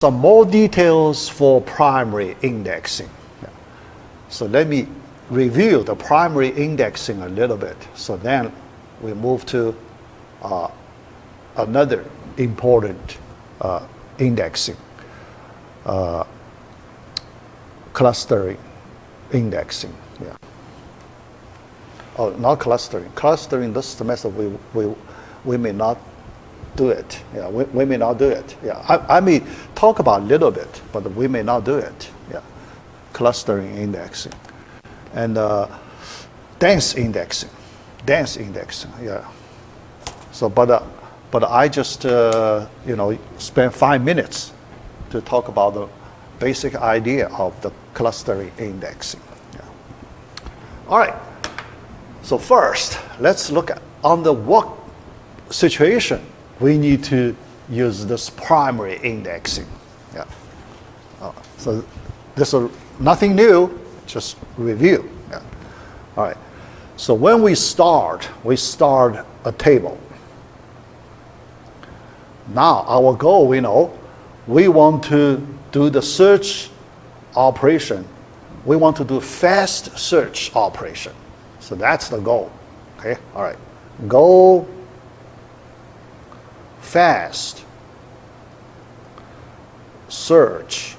some more details for primary indexing. Yeah. So let me review the primary indexing a little bit. So then we move to another important indexing, clustering indexing. Yeah. Oh, not clustering. Clustering this semester we may not do it. Yeah, we may not do it. Yeah, I may talk about a little bit, but we may not do it. Yeah, clustering indexing, and dense indexing. Yeah. So, but I just spent 5 minutes to talk about the basic idea of the clustering indexing. Yeah. All right. So first, let's look at under what situation we need to use this primary indexing. Yeah. So this is nothing new, just review. Yeah. All right. So when we start a table. Now our goal, we want to do the search operation. We want to do fast search operation. So that's the goal. Okay. All right. Goal. Fast search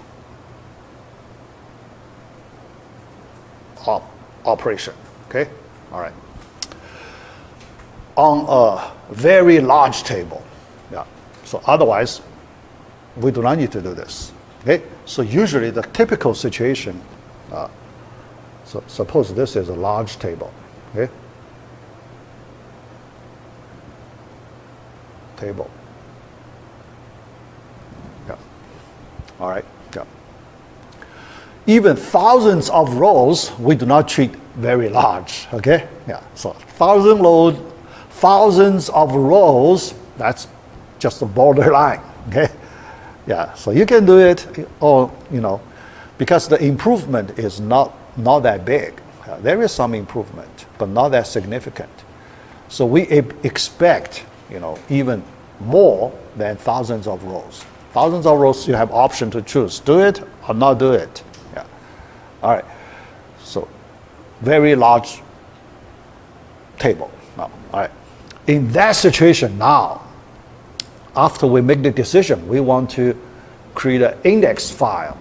operation. Okay. All right. On a very large table. Yeah. So otherwise, we do not need to do this. Okay. So usually the typical situation. So suppose this is a large table. Okay. Table. Yeah. All right. Yeah. Even thousands of rows, we do not treat very large. Okay. Yeah. So thousands of rows, that's just a borderline. Okay. Yeah. So you can do it, or because the improvement is not that big. There is some improvement, but not that significant. So we expect even more than thousands of rows. Thousands of rows, you have option to choose. Do it or not do it. Yeah. All right. So very large table. Now, all right. In that situation now, after we make the decision, we want to create an index file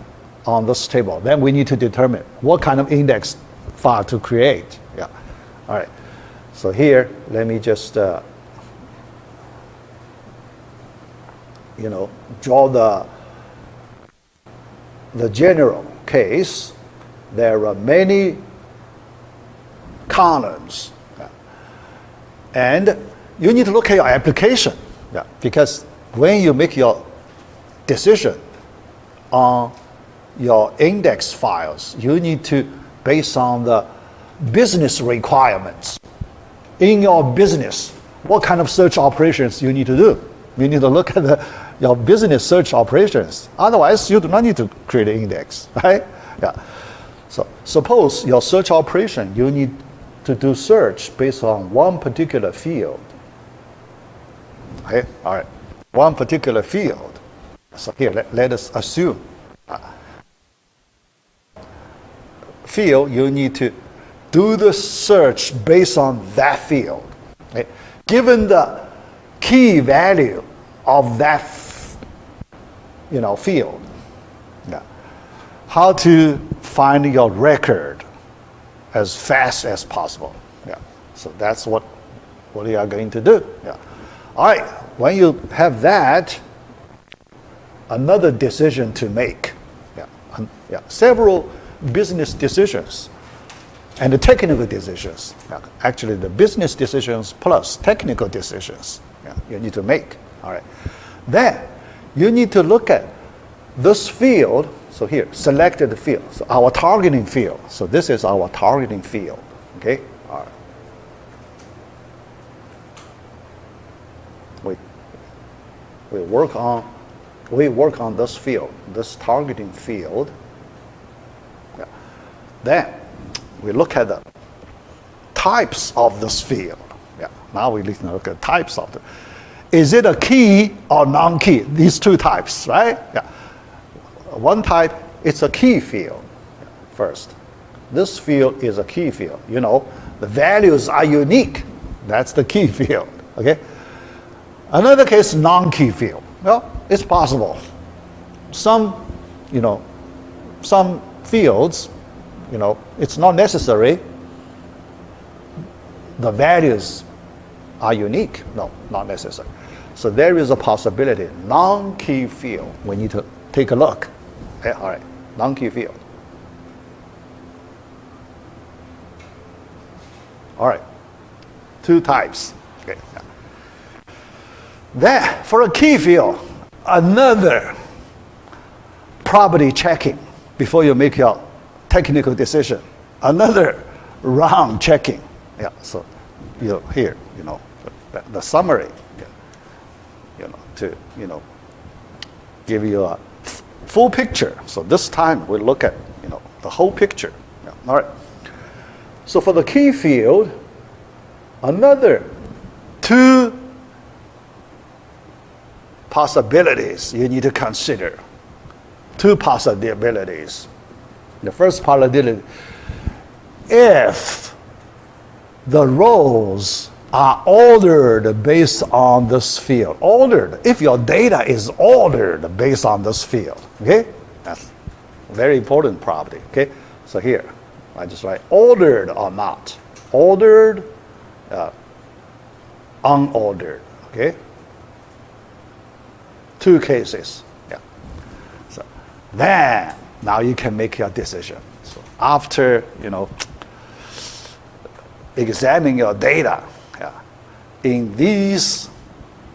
on this table. Then we need to determine what kind of index file to create. Yeah. All right. So here, let me just draw the general case. There are many columns, and you need to look at your application, because when you make your decision on your index files, you need to base on the business requirements. In your business, what kind of search operations you need to do? You need to look at your business search operations. Otherwise, you do not need to create an index, right? Yeah. So suppose your search operation, you need to do search based on one particular field. Okay. All right. One particular field. So here, let us assume field, you need to do the search based on that field. Okay. Given the key value of that field, how to find your record as fast as possible. So that's what you are going to do. All right. When you have that, another decision to make. Several business decisions and the technical decisions. Actually, the business decisions plus technical decisions you need to make. All right. Then you need to look at this field. So here, selected field. So our targeting field. So this is our targeting field. Okay. All right. We work on this field, this targeting field. Then we look at the types of this field. Now we look at types of it. Is it a key or non-key? These two types, right? one type, it's a key field first. This field is a key field. You know, the values are unique. That's the key field, okay? Another case, non-key field. Well, it's possible. Some fields, it's not necessary. The values are unique. No, not necessary. So there is a possibility, non-key field. We need to take a look. Okay, all right, non-key field. All right, two types. Okay. Then, for a key field, another property checking before you make your technical decision. Another round checking. Yeah, so here, the summary, to give you a full picture. So this time we look at the whole picture. Yeah. All right. So for the key field, another two possibilities you need to consider. Two possibilities. The first possibility, if the rows are ordered based on this field. Ordered, if your data is ordered based on this field, okay? That's a very important property, okay? So here, I just write ordered or not. Ordered, unordered, okay? Two cases, yeah. So then, now you can make your decision. So after, examine your data, in these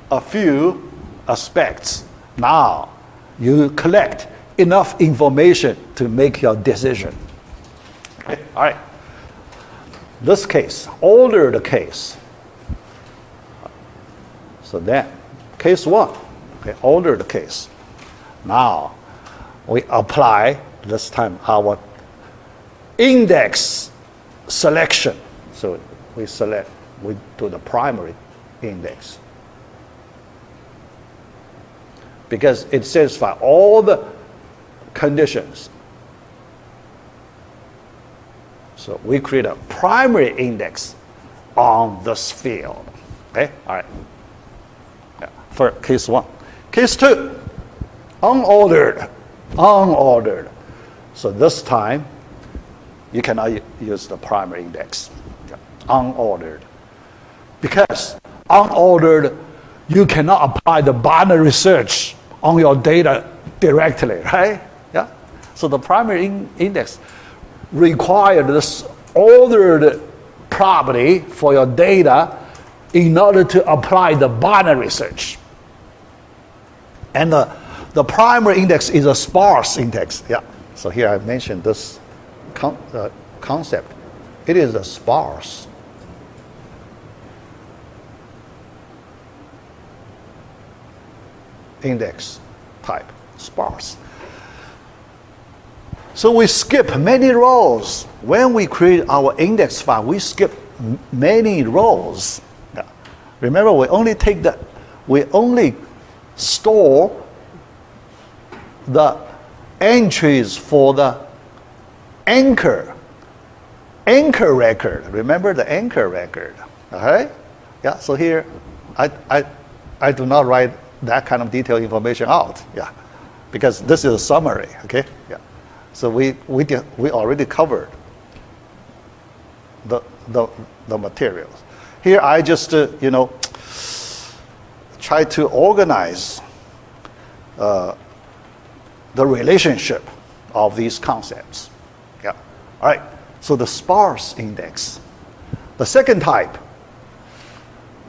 a few aspects, now you collect enough information to make your decision. Okay, all right. This case, ordered case. So then, case one, okay, ordered case. Now, we apply this time our index selection. So we do the primary index. Because it satisfies all the conditions. So we create a primary index on this field. Okay, all right. Yeah. For case one. Case two, unordered. Unordered. So this time, you cannot use the primary index. Yeah. Unordered. Because unordered, you cannot apply the binary search on your data directly, right? Yeah. So the primary index requires this ordered property for your data in order to apply the binary search. And the primary index is a sparse index. Yeah. So here I mentioned this concept. It is a sparse. Index type, sparse. So we skip many rows. When we create our index file, we skip many rows. Yeah. Remember, we only store the entries for the anchor record. Remember the anchor record, all right? Yeah, so here, I do not write that kind of detailed information out, yeah, because this is a summary, okay? Yeah. So we already covered the materials. Here I just try to organize the relationship of these concepts. Yeah. All right. So the sparse index. The second type,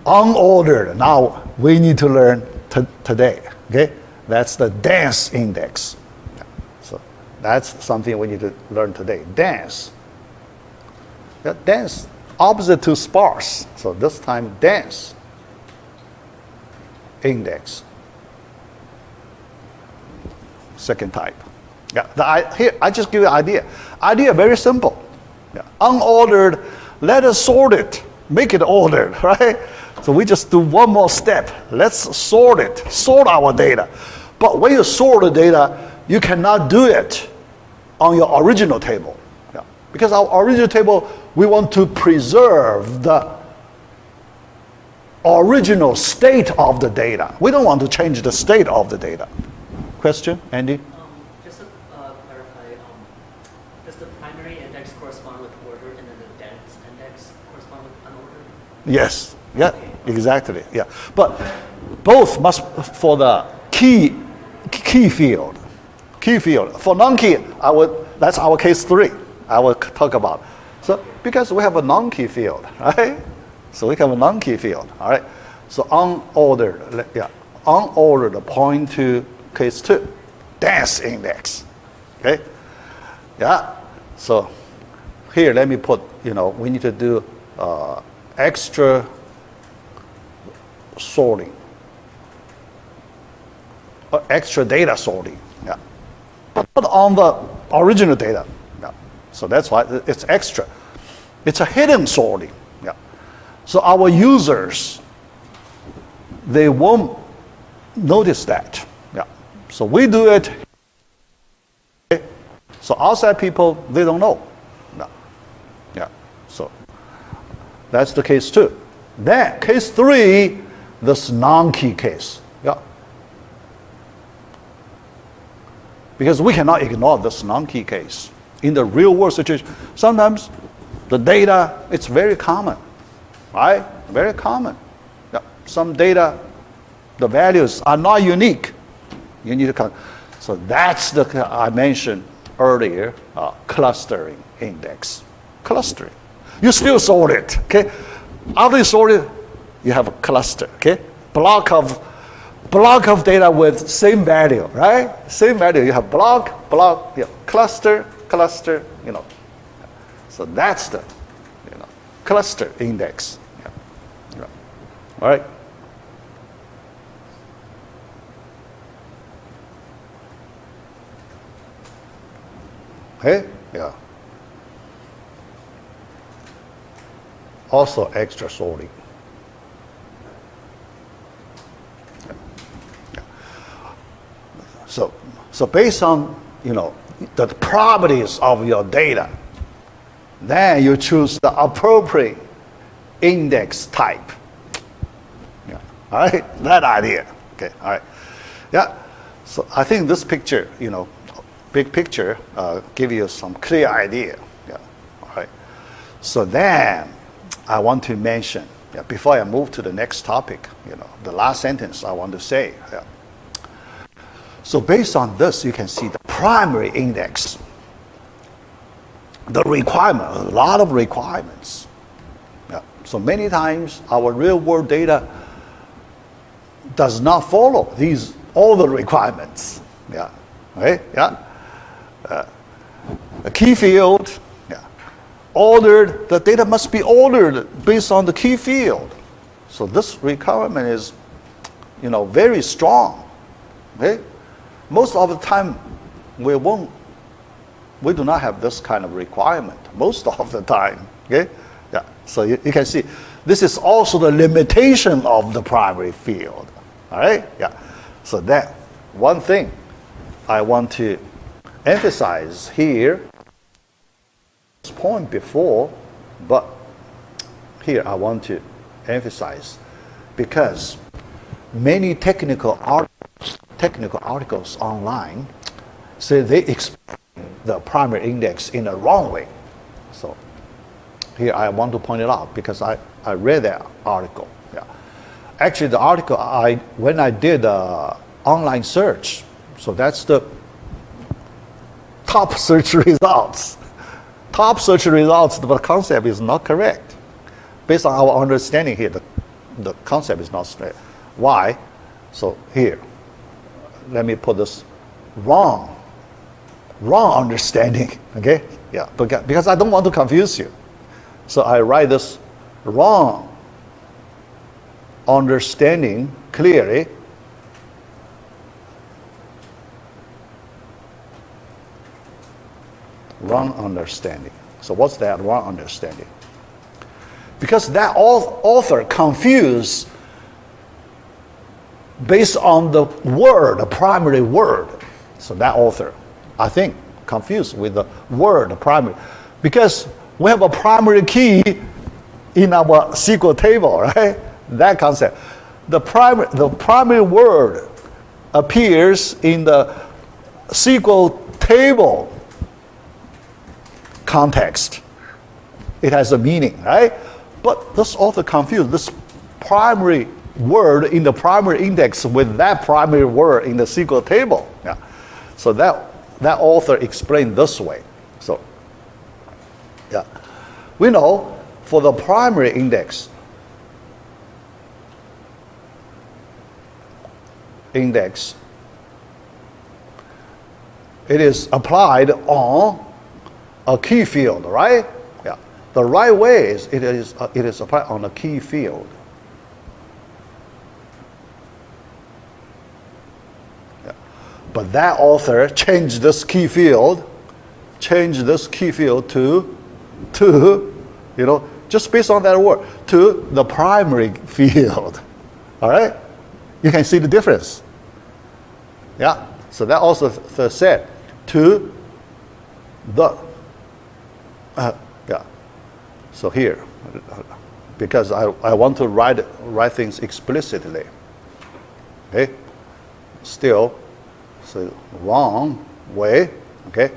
unordered. Now we need to learn today. Okay. That's the dense index. Yeah. So that's something we need to learn today. Dense. Yeah, dense, opposite to sparse. So this time dense index. Second type. Yeah, here I just give you an idea. Idea very simple. Yeah. Unordered, let us sort it, make it ordered, right? So we just do one more step. Let's sort it, sort our data. But when you sort the data, you cannot do it on your original table. Yeah. Because our original table, we want to preserve the original state of the data. We don't want to change the state of the data. Question, Andy? Just to clarify, does the primary index correspond with order and then the dense index correspond with unordered? Yes, yeah, exactly, yeah. But both must for the key field. Key field. For non-key, that's our case 3. I will talk about. So because we have a non-key field, right? So we have a non-key field, all right? So unordered point to case 2, dense index, okay? Yeah, so here let me put, we need to do extra sorting, extra data sorting, yeah. But on the original data, yeah. So that's why it's extra. It's a hidden sorting, yeah. So our users, they won't notice that, yeah. So we do it, okay? So outside people, they don't know, yeah. Yeah. So that's the case 2. Then case 3, this non-key case, yeah. Because we cannot ignore this non-key case. In the real world situation, sometimes the data, it's very common, right? Very common. Yeah. Some data, the values are not unique. You need to count. So that's the, I mentioned earlier, clustering index. Clustering. You still sort it, okay? After you sort it, you have a cluster, okay? Block of data with same value, right? Same value. You have block, cluster. So that's the, cluster index. Yeah. Right. All right. Okay. Yeah. Also extra sorting. So based on the properties of your data, then you choose the appropriate index type. Yeah. All right, that idea. Okay. All right. Yeah. So I think this picture, big picture, give you some clear idea. Yeah. All right. So then I want to mention, before I move to the next topic, the last sentence I want to say. Yeah. So based on this, you can see the primary index, the requirement, a lot of requirements. Yeah. So many times our real world data does not follow all the requirements. Yeah. Right? Yeah. A key field, ordered, the data must be ordered based on the key field. So this requirement is, very strong. Okay? Most of the time, we do not have this kind of requirement. Most of the time, okay? Yeah. So you can see, this is also the limitation of the primary field. All right? Yeah. So that one thing I want to emphasize here. This point before, but here I want to emphasize, because many technical articles online say they explain the primary index in a wrong way. So here I want to point it out because I read that article. Yeah. Actually, the article when I did online search, so that's the top search results. Top search results, the concept is not correct. Based on our understanding here, the concept is not straight. Why? So here, let me put this wrong understanding, okay? Yeah, because I don't want to confuse you. So I write this wrong understanding clearly. Wrong understanding. So what's that wrong understanding? Because that author confused based on the word, the primary word. So that author, I think, confused with the word primary, because we have a primary key in our SQL table, right? That concept. The primary word appears in the SQL table context. It has a meaning, right? But this author confused this primary word in the primary index with that primary word in the SQL table. Yeah. So that author explained this way. So, yeah, we know for the primary index, it is applied on a key field, right? Yeah. The right way is it is applied on a key field. Yeah. But that author changed this key field to just based on that word, to the primary field. All right? You can see the difference. Yeah. So that also said to the yeah. So here, because I want to write things explicitly. Okay. Still, so wrong way. Okay.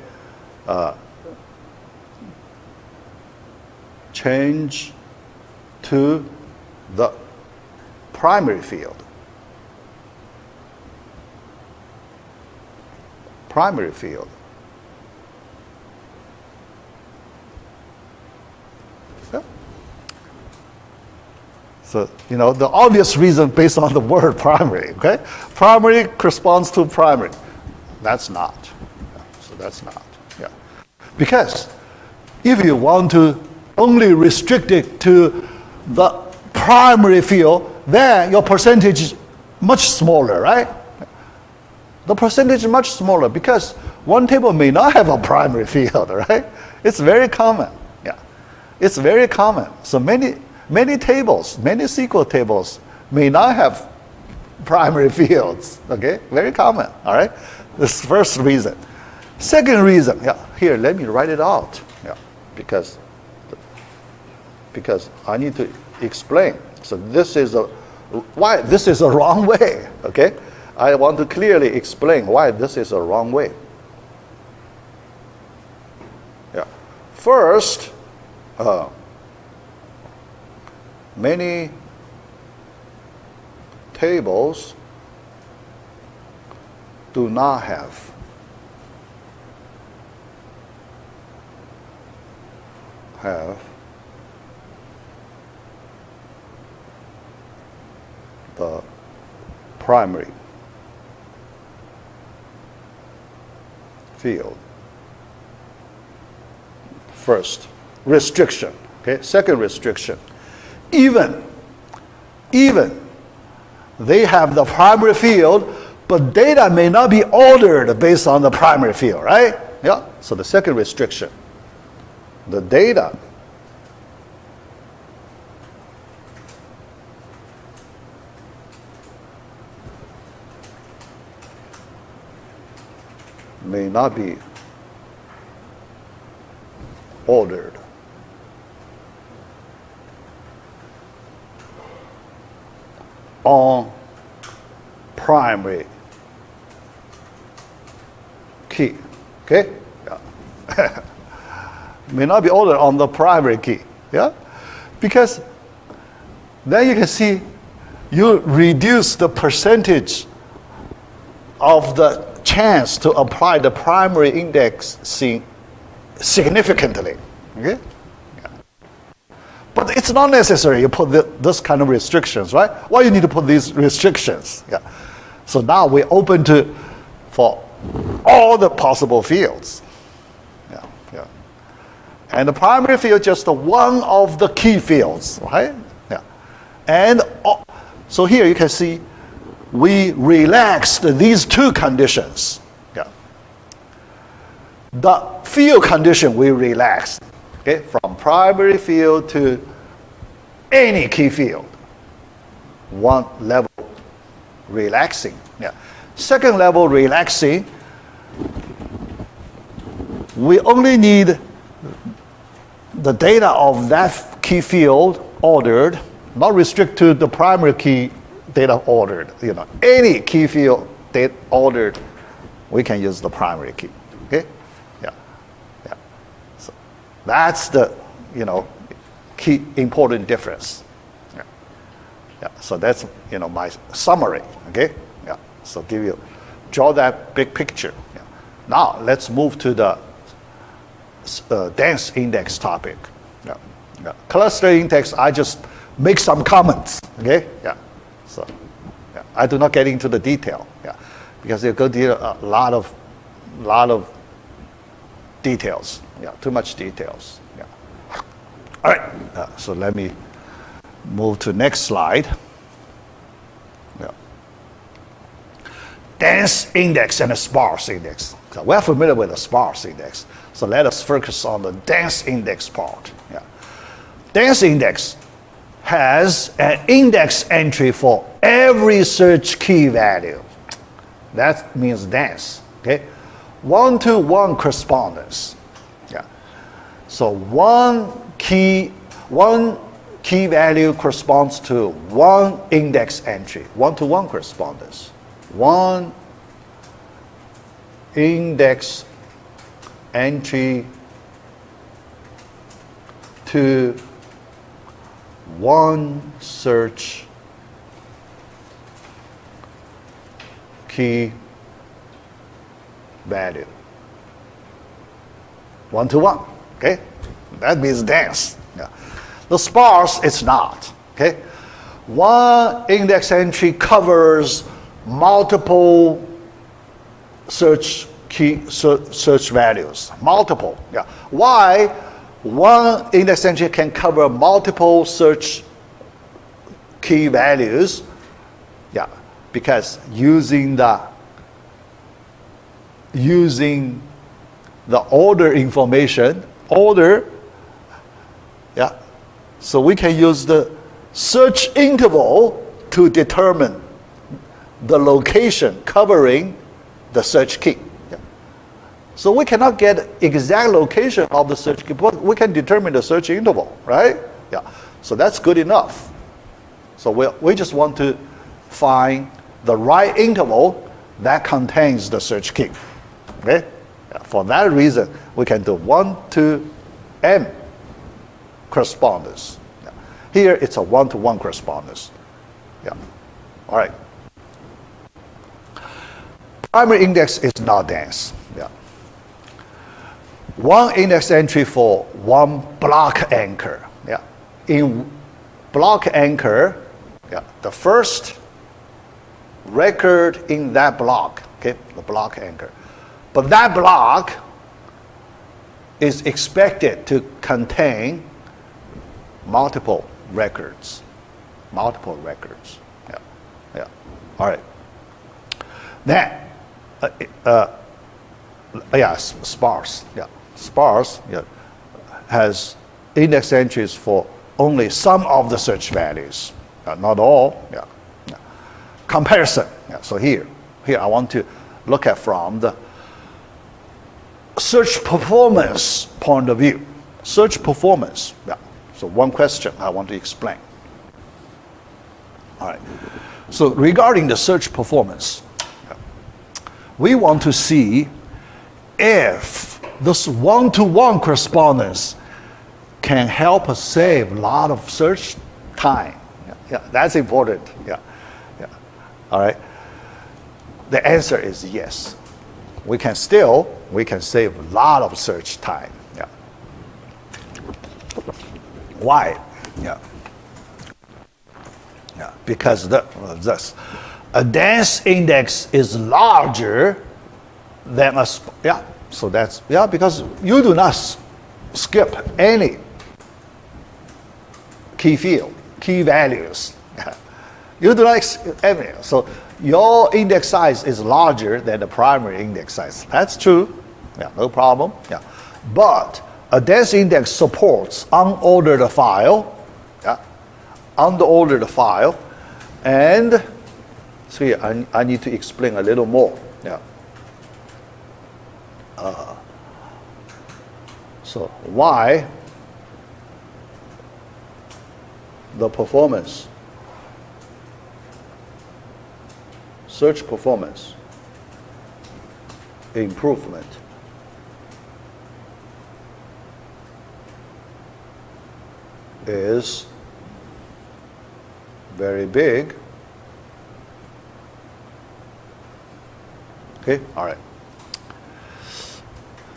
Change to the primary field. Primary field. Yeah. So, the obvious reason based on the word primary, okay? Primary corresponds to primary. That's not. Yeah. So that's not. Yeah. Because if you want to only restrict it to the primary field, then your percentage is much smaller, right? The percentage is much smaller because one table may not have a primary field, right? It's very common. Yeah, it's very common. So many tables, many SQL tables may not have primary fields. Okay, very common. All right, this is the first reason. Second reason, yeah, here let me write it out. Yeah, because I need to explain. So why this is a wrong way. Okay. I want to clearly explain why this is a wrong way. Yeah. First, many tables do not have the primary field. First restriction. Okay. Second restriction. Even they have the primary field, but data may not be ordered based on the primary field, right? Yeah. So the second restriction. The data may not be ordered on primary key. Okay? Yeah. May not be ordered on the primary key. Yeah? Because then you can see you reduce the percentage of the chance to apply the primary indexing significantly. Okay? Yeah. But it's not necessary you put this kind of restrictions, right? Why you need to put these restrictions? Yeah. So now we're open for all the possible fields. Yeah, yeah. And the primary field is just one of the key fields, right? Yeah. And so here you can see we relaxed these two conditions. Yeah. The field condition we relaxed, okay, from primary field to any key field. One level relaxing. Yeah. Second level relaxing, we only need the data of that key field ordered, not restrict to the primary key data ordered. Any key field data ordered, we can use the primary key. Okay? Yeah. So that's the key important difference. So that's my summary. Okay. Yeah. So draw that big picture. Yeah. Now let's move to the dense index topic. Yeah. Cluster index, I just make some comments. Okay. Yeah. So I do not get into the detail. Yeah. Because you go to a lot of details. Yeah. Too much details. Yeah. All right. So let me move to next slide. Yeah. Dense index and a sparse index. So we're familiar with the sparse index. So let us focus on the dense index part. Yeah. Dense index has an index entry for every search key value. That means dense. Okay. 1-to-1 correspondence. Yeah. So one key value corresponds to one index entry. 1-to-1 correspondence. One index entry to one search key value. 1-to-1. Okay? That means dense. Yeah. The sparse, it's not. Okay? One index entry covers multiple search values. Multiple. Yeah. Why one index entry can cover multiple search key values? Yeah. Because using the order information, yeah. So we can use the search interval to determine the location covering the search key. Yeah. So we cannot get exact location of the search key, but we can determine the search interval, right? Yeah. So that's good enough. So we just want to find the right interval that contains the search key. Okay? Yeah. For that reason, we can do 1-to-m correspondence. Yeah. Here it's a 1-to-1 correspondence. Yeah. All right. Primary index is not dense. Yeah. One index entry for one block anchor. Yeah. In block anchor, yeah, the first record in that block, okay, the block anchor. But that block is expected to contain multiple records. Yeah. All right. Then, sparse. Yeah. Sparse has index entries for only some of the search values, not all. Yeah. Comparison. Yeah. So here I want to look at from the search performance point of view. Search performance. Yeah. So one question I want to explain. All right. So regarding the search performance, we want to see if this 1-to-1 correspondence can help us save a lot of search time. Yeah, that's important. Yeah. All right. The answer is yes. We can save a lot of search time. Yeah. Why? Yeah. Because a dense index is larger than a so that's because you do not skip any key values. You do not any. So your index size is larger than the primary index size. That's true. Yeah, no problem. Yeah. But a dense index supports unordered file. Yeah. Unordered file. And so here I need to explain a little more. Yeah. So why the performance, search performance improvement is very big. Okay, all right.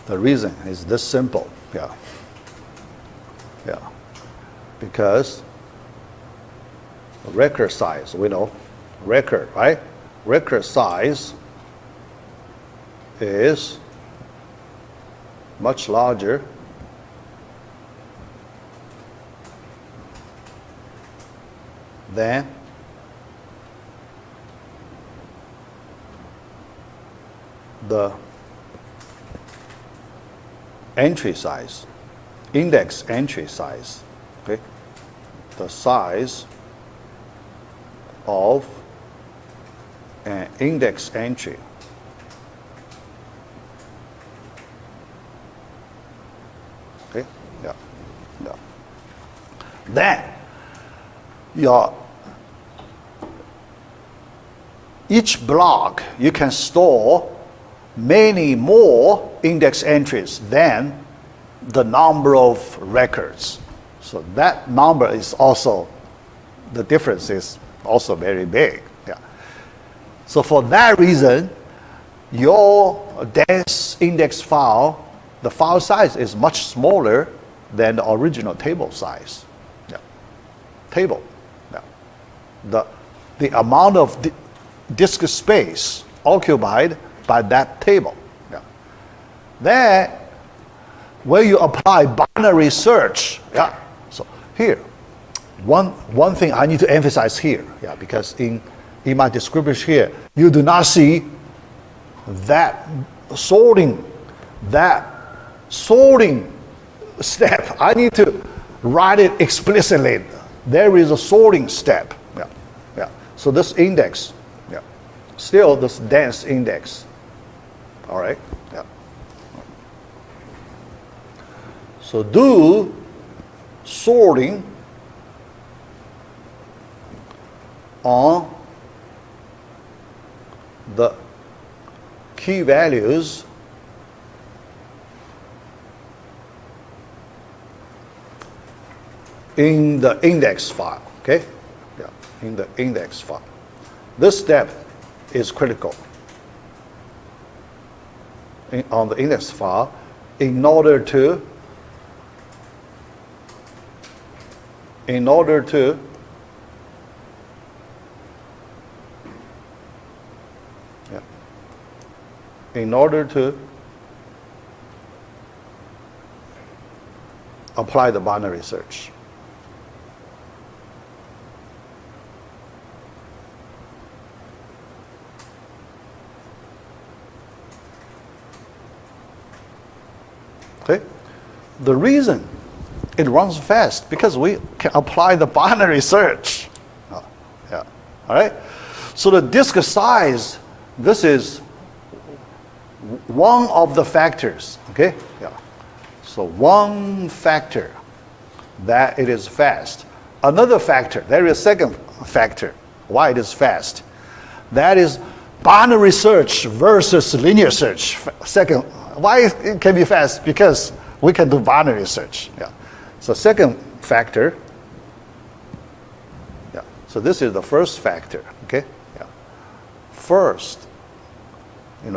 The reason is this simple, yeah. Because record size, we know, record, right? Record size is much larger than the entry size, index entry size, okay? The size of an index entry okay, yeah. Then each block you can store many more index entries than the number of records. So that number is also, the difference is also very big. Yeah. So for that reason, your dense index file, the file size is much smaller than the original table size. Yeah. Table. Yeah. The amount of disk space occupied by that table. Yeah. Then, when you apply binary search, yeah. So here, one thing I need to emphasize here, yeah, because in my description here, you do not see that sorting step. I need to write it explicitly. There is a sorting step. Yeah. So this index, yeah, still this dense index. All right. Yeah. So do sorting on the key values in the index file, okay? Yeah, in the index file. This step is critical on the index file in order to apply the binary search. Okay? The reason it runs fast because we can apply the binary search. Oh, yeah. All right? So the disk size, this is one of the factors. Okay? Yeah. So one factor that it is fast. Another factor, there is a second factor why it is fast. That is binary search versus linear search. Second, why it can be fast? Because we can do binary search. Yeah. So second factor. Yeah. So this is the first factor. Okay. Yeah. First,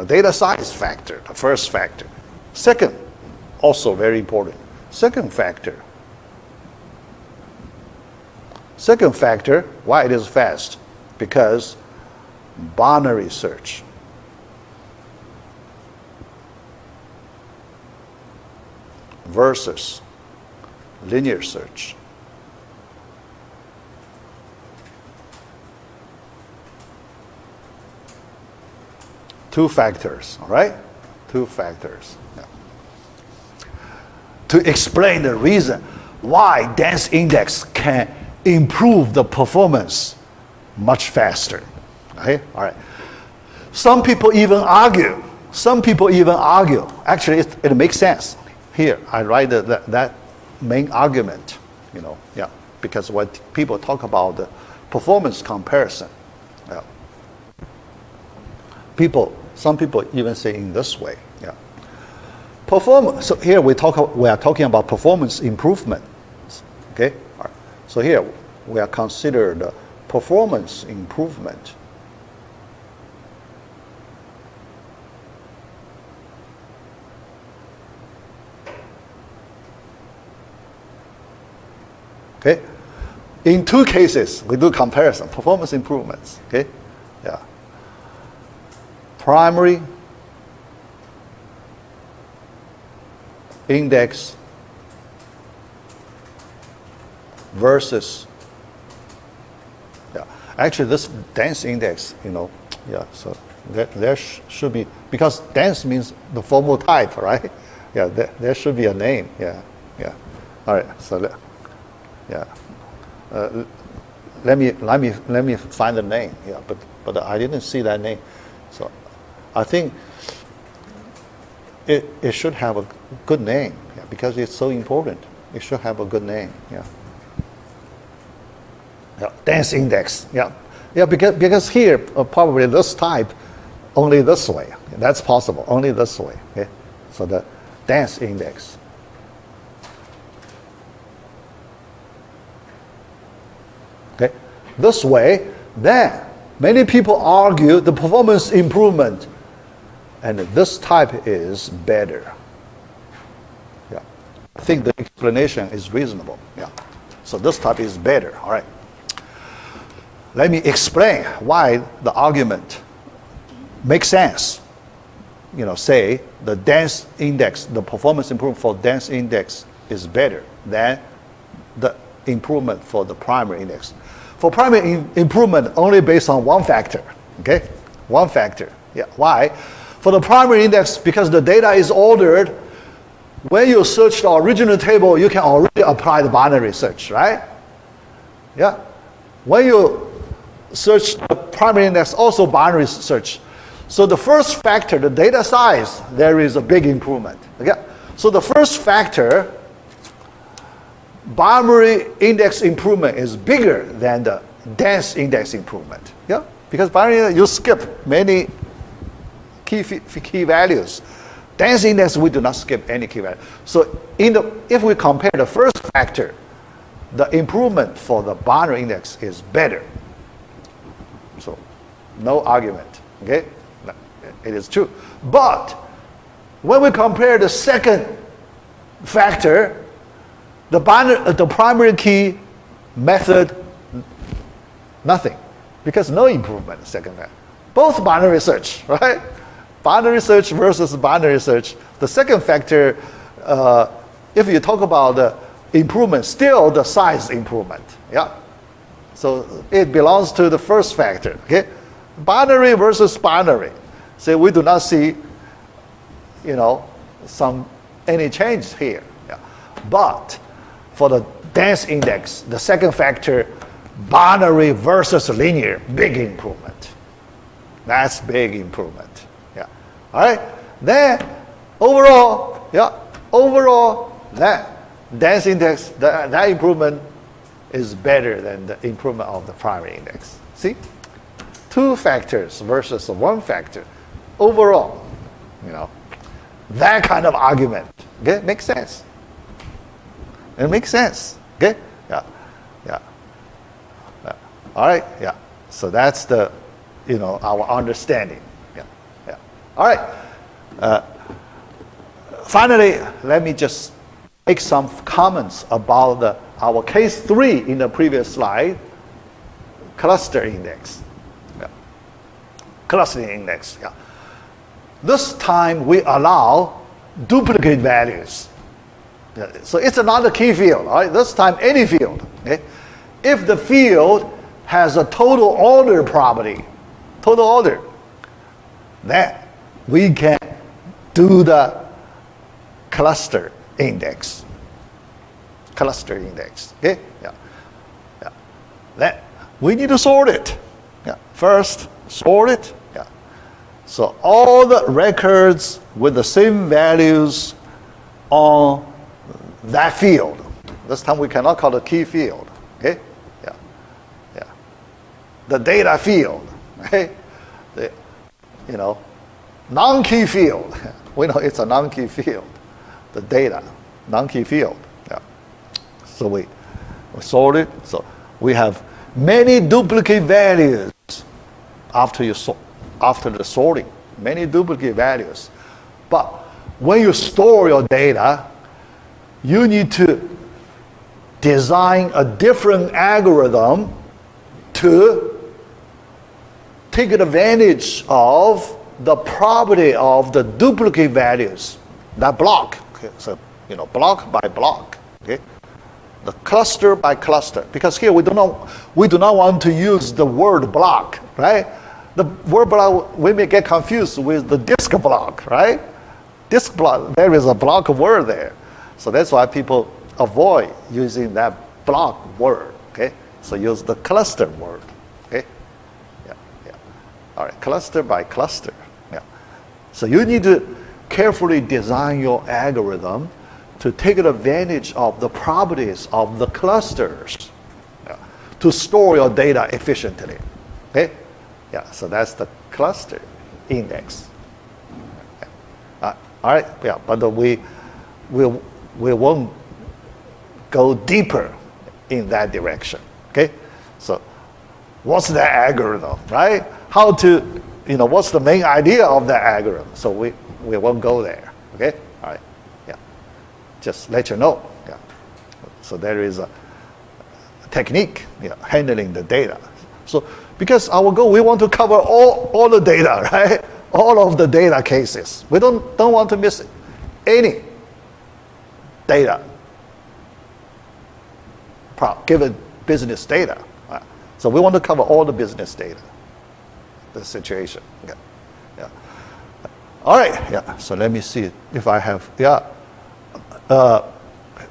data size factor. The first factor. Second, also very important. Second factor. Second factor, why it is fast? Because binary search. Versus linear search. Two factors, all right? Two factors. Yeah. To explain the reason why dense index can improve the performance much faster. Okay? All right. Some people even argue. Actually, it makes sense. here I write that main argument, yeah, because when people talk about the performance comparison, yeah, some people even say in this way, yeah. Performance. So here we are talking about performance improvement. Okay. All right. So here we are considered performance improvement. Okay. In two cases, we do comparison, performance improvements. Okay. Yeah. Primary index versus, yeah, actually this dense index, yeah, so there should be, because dense means the formal type, right? Yeah, there should be a name, yeah, yeah. All right, so yeah, let me find the name, yeah, but I didn't see that name, so I think it should have a good name, yeah, because it's so important. It should have a good name, yeah. Yeah, dense index, yeah, yeah, because here probably this type only this way. That's possible, only this way. Okay, so the dense index. Okay, this way, then many people argue the performance improvement, and this type is better. Yeah, I think the explanation is reasonable. Yeah, so this type is better. All right. Let me explain why the argument makes sense. Say the dense index, the performance improvement for dense index is better than the improvement for the primary index. For primary improvement, only based on one factor. Okay, one factor. Yeah, why? For the primary index, because the data is ordered, when you search the original table, you can already apply the binary search, right? Yeah. When you search the primary index, also binary search. So the first factor, the data size, there is a big improvement. Okay? So the first factor, binary index improvement is bigger than the dense index improvement. Yeah? Because binary you skip many key values. Dense index, we do not skip any key value. So if we compare the first factor, the improvement for the binary index is better. So no argument. Okay? It is true. But when we compare the second factor, the primary key method, nothing. Because no improvement in second factor. Both binary search, right? Binary search versus binary search. The second factor, if you talk about the improvement, still the size improvement. Yeah. So it belongs to the first factor. Okay. Binary versus binary. So we do not see, any change here. Yeah. But for the dense index, the second factor, binary versus linear, big improvement. That's big improvement. Yeah. All right. Then overall, that dense index, that improvement is better than the improvement of the primary index. See? Two factors versus one factor. Overall, that kind of argument, okay, makes sense. It makes sense, okay? Yeah. All right, yeah. So that's the, our understanding. Yeah. All right. Finally, let me just make some comments about our case 3 in the previous slide, cluster index. Yeah. Clustering index, yeah. This time we allow duplicate values. Yeah. So it's another key field, all right? This time any field, okay? If the field has a total order property, then we can do the cluster index. Okay? Yeah. Then we need to sort it. Yeah. First, sort it. Yeah. So all the records with the same values on that field. This time we cannot call it key field. Okay? Yeah. Yeah. The data field. Okay? The, non-key field. We know it's a non-key field. The data, non-key field. Yeah. So we sort it. So we have many duplicate values after the sorting. Many duplicate values. But when you store your data, you need to design a different algorithm to take advantage of the property of the duplicate values, that block. Okay, so block by block. Okay, the cluster by cluster. Because here we do not want to use the word block, right? The word block, we may get confused with the disk block, right? Disk block, there is a block word there. So that's why people avoid using that block word, okay? So use the cluster word, okay? Yeah, yeah. All right, cluster by cluster, yeah. So you need to carefully design your algorithm to take advantage of the properties of the clusters, yeah, to store your data efficiently, okay? Yeah, so that's the cluster index. All right, yeah, but we won't go deeper in that direction, okay? So what's the algorithm, right? How to, what's the main idea of the algorithm? So we won't go there, okay? All right, yeah, just let you know, yeah. So there is a technique, handling the data. So because our goal, we want to cover all the data, right? All of the data cases. We don't want to miss any data, given business data. So we want to cover all the business data, the situation. Yeah. Yeah. All right. Yeah. So let me see if I have. Yeah.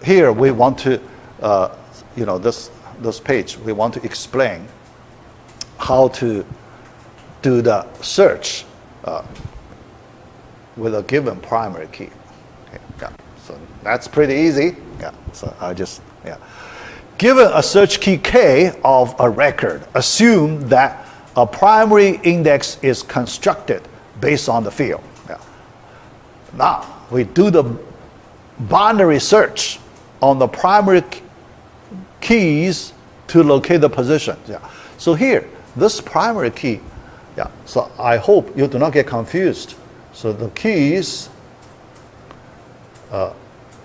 Here we want to, this page, we want to explain how to do the search with a given primary key. Okay, yeah. So that's pretty easy. Yeah. So given a search key K of a record, assume that a primary index is constructed based on the field. Yeah. Now we do the binary search on the primary keys to locate the positions. Yeah. So here, this primary key, yeah, so I hope you do not get confused. So the keys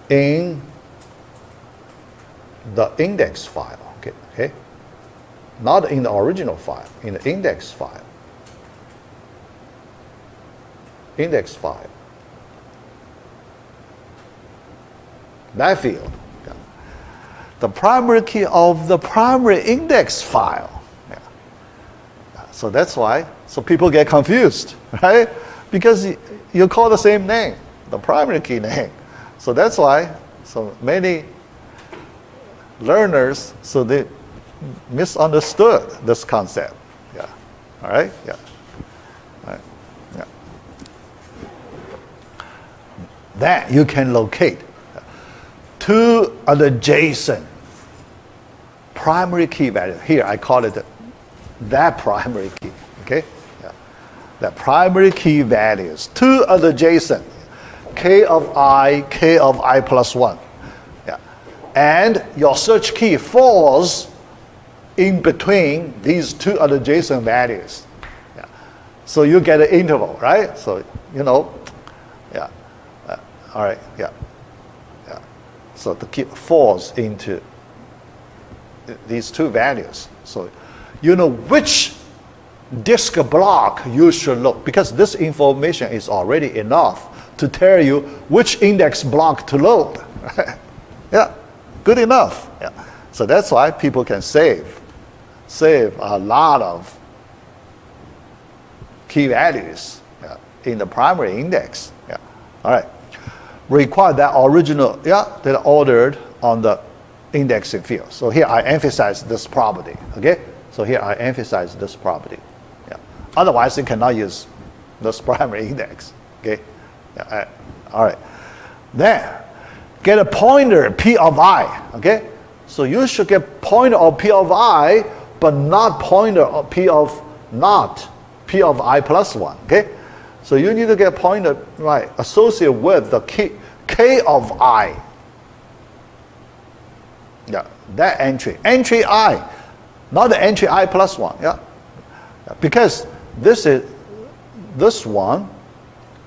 in the index file, okay? Not in the original file, in the index file. Index file. That field. Yeah. The primary key of the primary index file. So that's why, so people get confused, right? Because you call the same name, the primary key name. So that's why, so many learners, so they misunderstood this concept. Yeah. All right? Yeah. All right. Yeah. Then you can locate two adjacent primary key values. Here I call it that primary key, okay? Yeah. That primary key values, two adjacent, k of I plus 1. Yeah. And your search key falls in between these two adjacent values. Yeah. So you get an interval, right? So, yeah. All right, yeah. Yeah. So the key falls into these two values. So you know which disk block you should look, because this information is already enough to tell you which index block to load. Yeah, good enough. Yeah. So that's why people can save a lot of key values, yeah, in the primary index. Yeah. All right. Require that original, yeah, that are ordered on the indexing field. So here I emphasize this property. Okay. So here I emphasize this property. Yeah. Otherwise, you cannot use this primary index. Okay. Yeah. All right. Then get a pointer P of I, okay? So you should get pointer of P of I, but not pointer of P of I plus 1, okay? So you need to get pointer, right, associated with the K of I. Yeah, that entry I, not the entry I plus 1, yeah? Because this one,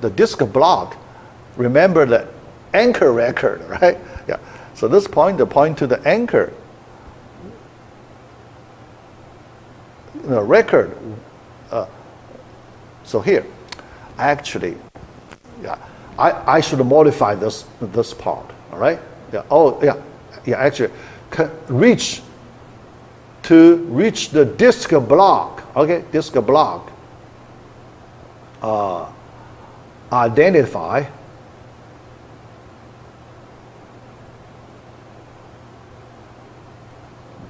the disk block, remember the anchor record, right? Yeah. So this pointer point to the anchor record. So here, actually, yeah, I should modify this part, all right? Yeah. Oh, yeah. Yeah. Actually, reach the disk block. Okay, disk block. Identify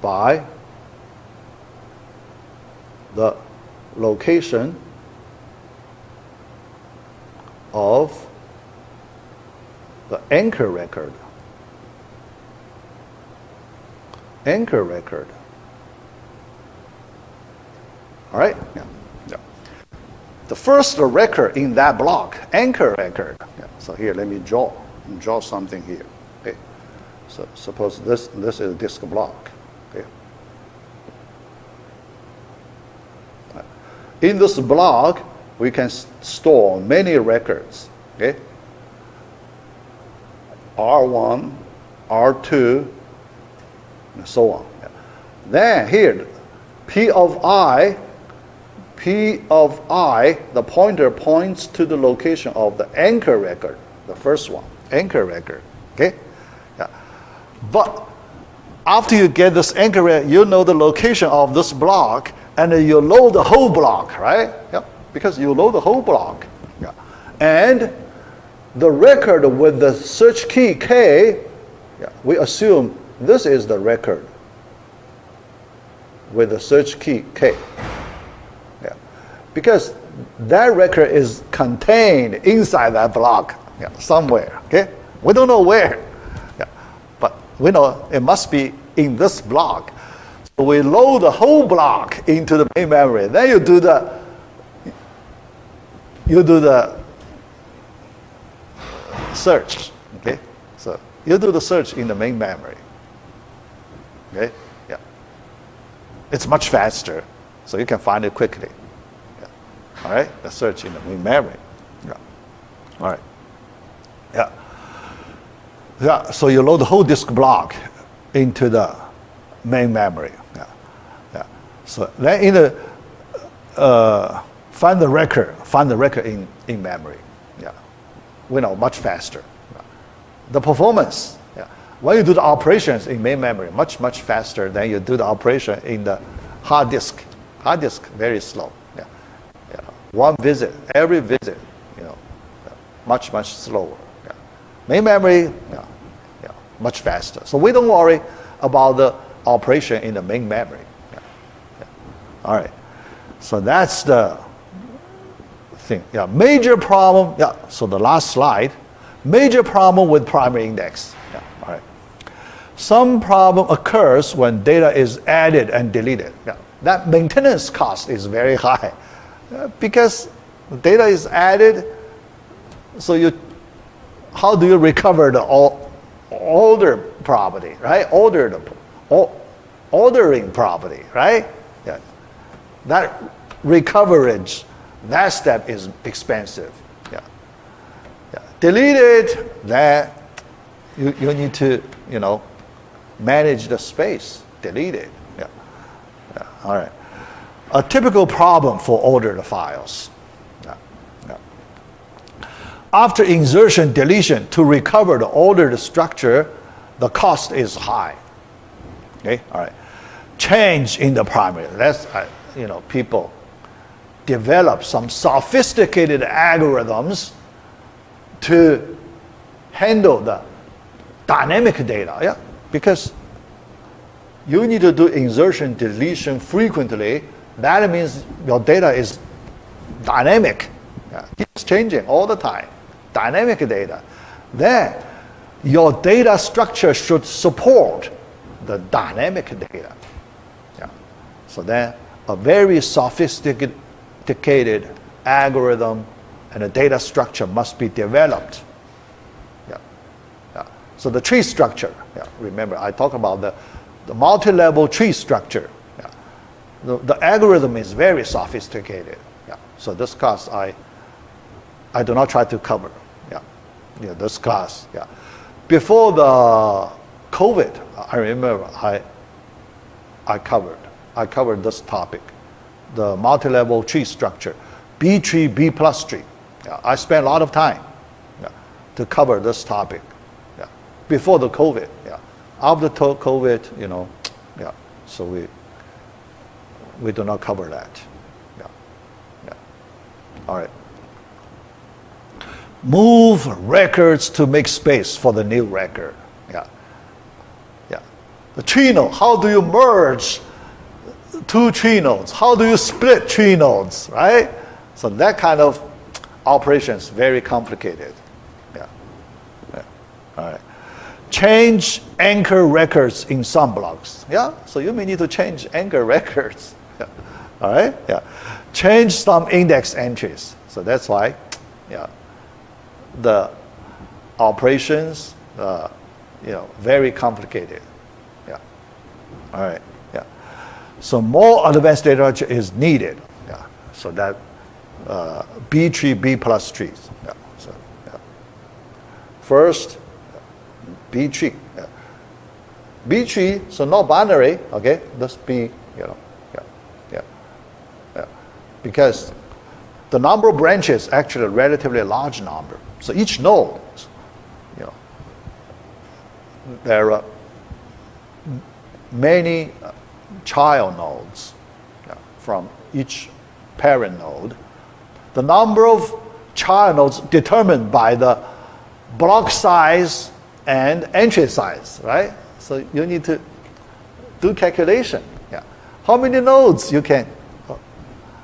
by the location of the anchor record. Anchor record. All right? Yeah. Yeah. The first record in that block, anchor record. Yeah. So here, let me draw something here. Okay. So suppose this is a disk block. Okay. In this block, we can store many records. Okay. R1, R2, and so on. Yeah. Then here, P of I, the pointer points to the location of the anchor record, the first one, anchor record. Okay. Yeah. But after you get this anchor record, you know the location of this block, and you load the whole block, right? Yeah. Because you load the whole block. Yeah. And the record with the search key K, yeah, we assume this is the record with the search key K. Yeah. Because that record is contained inside that block, yeah, somewhere. Okay? We don't know where. Yeah. But we know it must be in this block. So we load the whole block into the main memory. Then you do the search. Okay? So you do the search in the main memory. Okay? Yeah. It's much faster, so you can find it quickly. Yeah. All right? The search in the main memory. Yeah. All right. Yeah. Yeah. So you load the whole disk block into the main memory. Yeah. Yeah. So then in the find the record in memory. Yeah. We know much faster. Yeah. The performance. Yeah. When you do the operations in main memory, much faster than you do the operation in the hard disk. Hard disk, very slow. Yeah. Yeah. One visit, every visit, you know, much slower. Yeah. Main memory, yeah, yeah, much faster. So we don't worry about the operation in the main memory. Yeah. Yeah. All right. So that's the thing. Yeah. Major problem. Yeah. So the last slide. Major problem with primary index. Yeah. All right. Some problem occurs when data is added and deleted. Yeah. That maintenance cost is very high because data is added. So how do you recover the older property, right? Ordering property, right? Yeah. That recoverage, that step is expensive. Yeah. Yeah. Deleted, that you need to, you know, manage the space. Delete it. Yeah. Yeah. All right. A typical problem for ordered files. Yeah. Yeah. After insertion, deletion, to recover the ordered structure, the cost is high. Okay. All right. Change in the primary. That's you know, people develop some sophisticated algorithms to handle the dynamic data. Yeah. Because you need to do insertion, deletion frequently. That means your data is dynamic. Yeah. Keeps changing all the time. Dynamic data. Then your data structure should support the dynamic data. Yeah. So then a very sophisticated algorithm and a data structure must be developed. Yeah. Yeah. So the tree structure, yeah, remember I talked about the multi-level tree structure. Yeah. The algorithm is very sophisticated. Yeah. So this class I do not try to cover. Yeah. Yeah, this class. Yeah. Before the COVID, I remember I covered this topic, the multi-level tree structure, B tree, B plus tree. Yeah, I spent a lot of time, yeah, to cover this topic. Yeah, before the COVID. Yeah, after COVID, you know, yeah. So we do not cover that. Yeah, yeah. All right. Move records to make space for the new record. Yeah. Yeah. The tree node, how do you merge two tree nodes? How do you split tree nodes, right? So that kind of operation is very complicated. Yeah. Yeah. All right. Change anchor records in some blocks. Yeah. So you may need to change anchor records. Yeah. All right. Yeah. Change some index entries. So that's why, yeah, the operations, you know, very complicated. Yeah. All right. Yeah. So more advanced data structure is needed. Yeah. So that B tree, B plus trees. Yeah. So yeah. First, B tree. Yeah. B tree. So not binary. Okay. This B. You know. Yeah. Yeah. Yeah. Because the number of branches actually a relatively large number. So each node, you know, there are many child nodes, yeah, from each parent node. The number of child nodes determined by the block size and entry size, right? So you need to do calculation. Yeah. How many nodes you can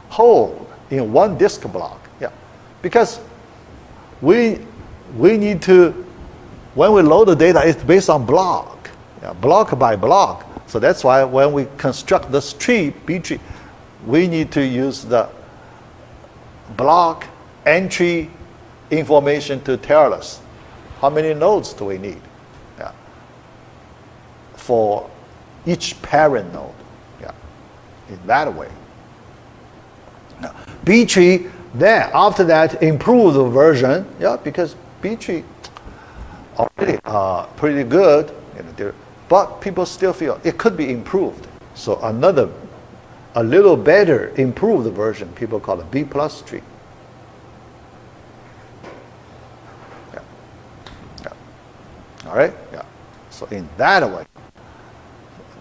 hold in one disk block? Yeah. Because we need to, when we load the data, it's based on block, yeah, block by block. So that's why when we construct this tree, B tree, we need to use the block entry information to tell us how many nodes do we need, yeah, for each parent node, yeah, in that way. Now, B tree, then after that improve the version, yeah, because B tree already pretty good, you know, but people still feel it could be improved. So another, a little better improved version, people call it B plus tree. Yeah. Yeah. All right. Yeah. So in that way,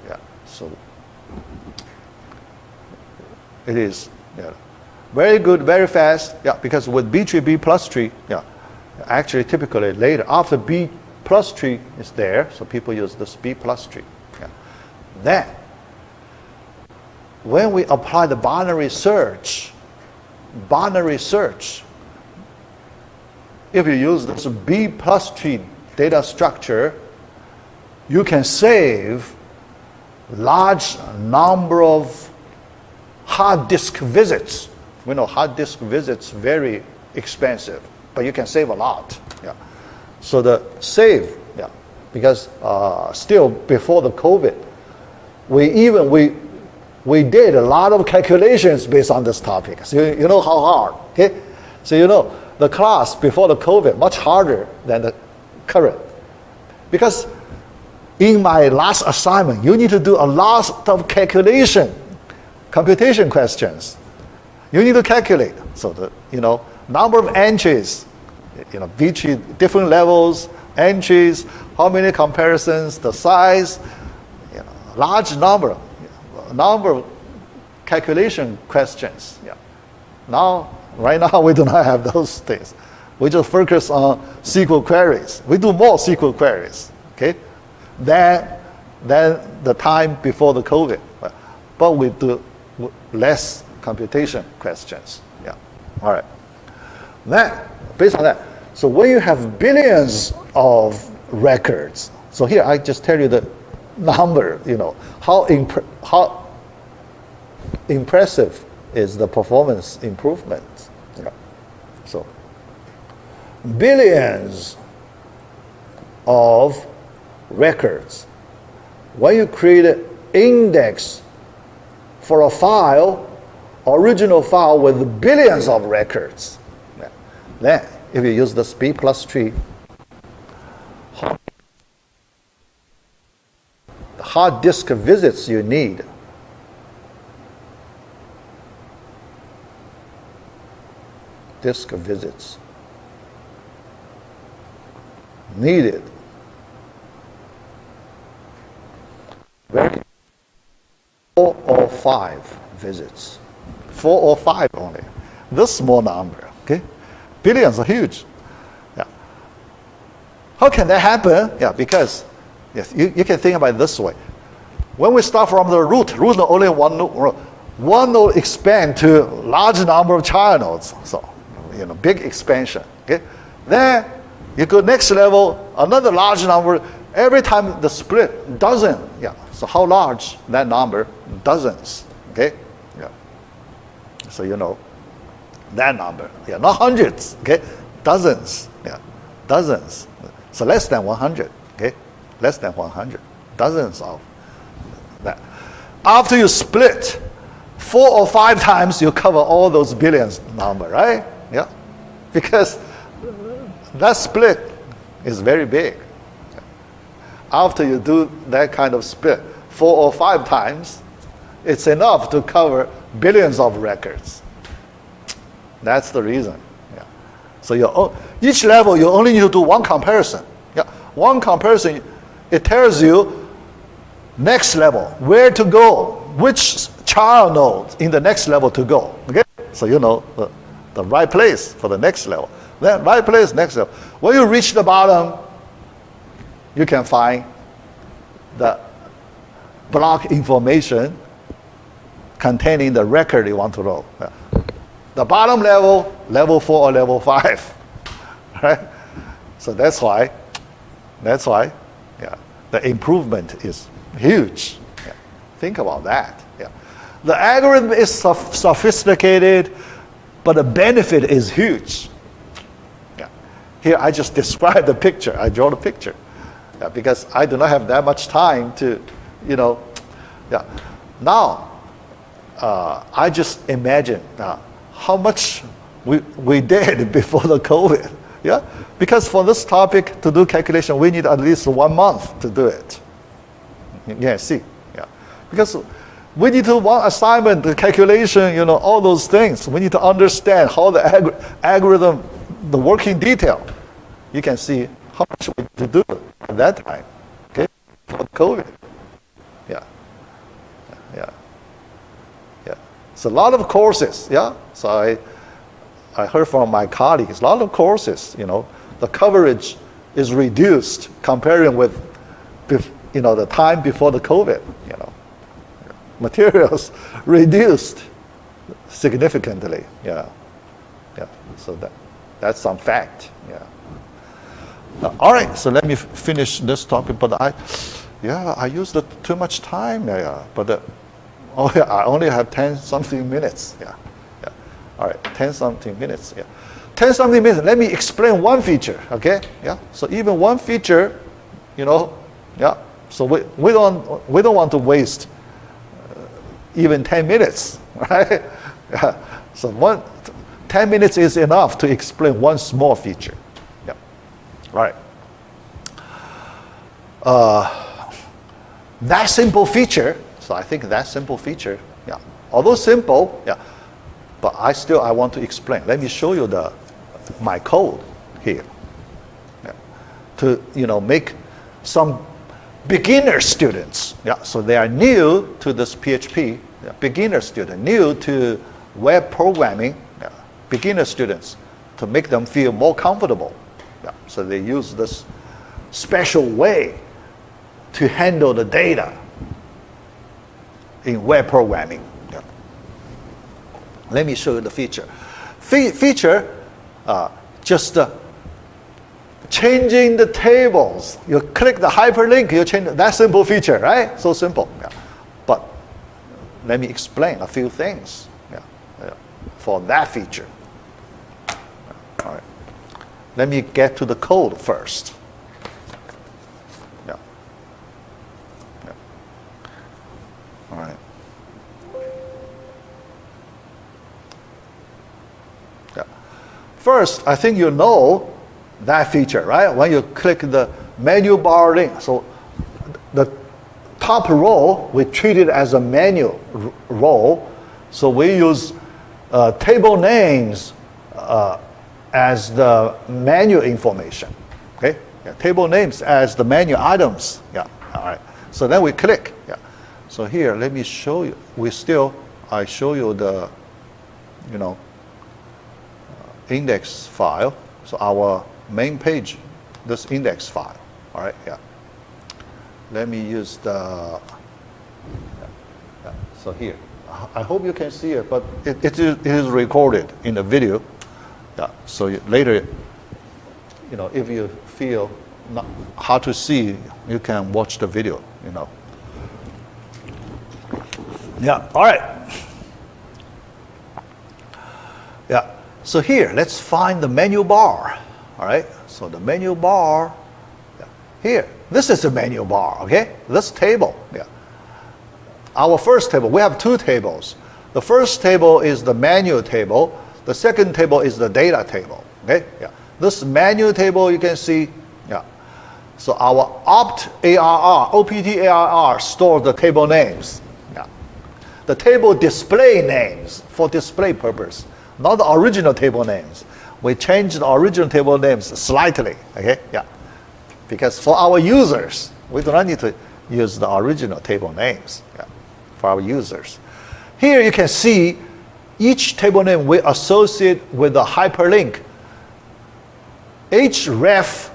yeah. So it is, yeah, very good, very fast. Yeah. Because with B tree, B plus tree, yeah. Actually, typically later after B plus tree is there, so people use this B plus tree. Yeah. Then, when we apply the binary search, if you use this B plus tree data structure, you can save large number of hard disk visits. We know hard disk visits very expensive, but you can save a lot. Yeah. So the save, yeah, because still before the COVID, we did a lot of calculations based on this topic. So you know how hard, okay? So you know the class before the COVID much harder than the current, because in my last assignment you need to do a lot of computation questions. You need to calculate, so the, you know, number of entries, you know, each different levels, entries, how many comparisons, the size, you know, large number of calculation questions. Yeah. Now, right now we do not have those things. We just focus on SQL queries. We do more SQL queries, okay, than the time before the COVID. But we do less computation questions. Yeah. All right. Then, based on that, so when you have billions of records. So here I just tell you the number, how impressive is the performance improvement. Yeah. So billions of records. When you create an index for a file, original file with billions of records, then if you use the speed plus tree, the hard disk visits you need needed very 4 or 5 visits. 4 or 5 only. This small number, okay? Billions are huge. Yeah. How can that happen? Yeah, because yes, you can think about it this way. When we start from the root only one node expand to large number of child nodes. So, big expansion. Okay? Then you go next level, another large number. Every time the split, dozen. Yeah. So how large that number? Dozens. Okay? Yeah. So that number. Yeah, not hundreds. Okay? Dozens. Yeah. Dozens. So less than 100. Okay? Less than 100. Dozens of that. After you split 4 or 5 times, you cover all those billions number, right? Yeah. Because that split is very big. After you do that kind of split 4 or 5 times, it's enough to cover billions of records. That's the reason. Yeah. So each level you only need to do one comparison. Yeah. One comparison, it tells you next level, where to go, which child node in the next level to go. Okay? So the right place for the next level. Then right place, next level. When you reach the bottom, you can find the block information containing the record you want to know. Yeah. The bottom level, level 4 or level 5. Right? So that's why, yeah, the improvement is huge. Yeah. Think about that. Yeah. The algorithm is sophisticated, but the benefit is huge. Yeah. Here I just described the picture. I draw the picture. Yeah, because I do not have that much time to, yeah. Now, I just imagine how much we did before the COVID. Yeah, because for this topic to do calculation, we need at least 1 month to do it. Yeah, see, yeah, because we need to one assignment, the calculation, all those things. We need to understand how the algorithm, the working detail. You can see how much we need to do at that time. Okay, for COVID. Yeah, yeah, yeah. So a lot of courses. Yeah, so I heard from my colleagues, a lot of courses, the coverage is reduced comparing with, the time before the COVID, materials reduced significantly, yeah. So that's some fact, yeah. All right, so let me finish this topic, but I used too much time, yeah, but I only have 10-something minutes, yeah. All right, 10-something minutes. Yeah, 10-something minutes. Let me explain one feature. Okay. Yeah. So even one feature, yeah. So we don't want to waste even 10 minutes, right? Yeah. So 10 minutes is enough to explain one small feature. Yeah. All right. That simple feature. So I think that simple feature. Yeah. Although simple. Yeah. But I want to explain. Let me show you my code here. Yeah. To make some beginner students. Yeah. So they are new to this PHP. Yeah. Beginner student, new to web programming. Yeah. Beginner students, to make them feel more comfortable. Yeah. So they use this special way to handle the data in web programming. Let me show you the feature. Feature just changing the tables. You click the hyperlink, you change that simple feature, right? So simple. Yeah. But let me explain a few things for that feature. All right. Let me get to the code first. Yeah. All right. Yeah. First, I think you know that feature, right? When you click the menu bar link, so the top row, we treat it as a menu row. So we use table names as the menu information, okay? Yeah, table names as the menu items, yeah, all right. So then we click, yeah. So here, let me show you, I show you the, index file. So our main page, this index file, all right, yeah. Let me use the, so here, I hope you can see it, but it is recorded in the video. Yeah, so later, if you feel not hard to see, you can watch the video, Yeah, all right. Yeah, so here, let's find the menu bar. All right, so the menu bar, here, this is the menu bar, okay? This table, yeah. Our first table, we have two tables. The first table is the menu table. The second table is the data table, okay? Yeah. This menu table, you can see, yeah. So our opt ARR store the table names, yeah. The table display names for display purpose, not the original table names. We changed the original table names slightly, okay? Yeah. Because for our users, we do not need to use the original table names, yeah, for our users. Here you can see each table name we associate with the hyperlink. href,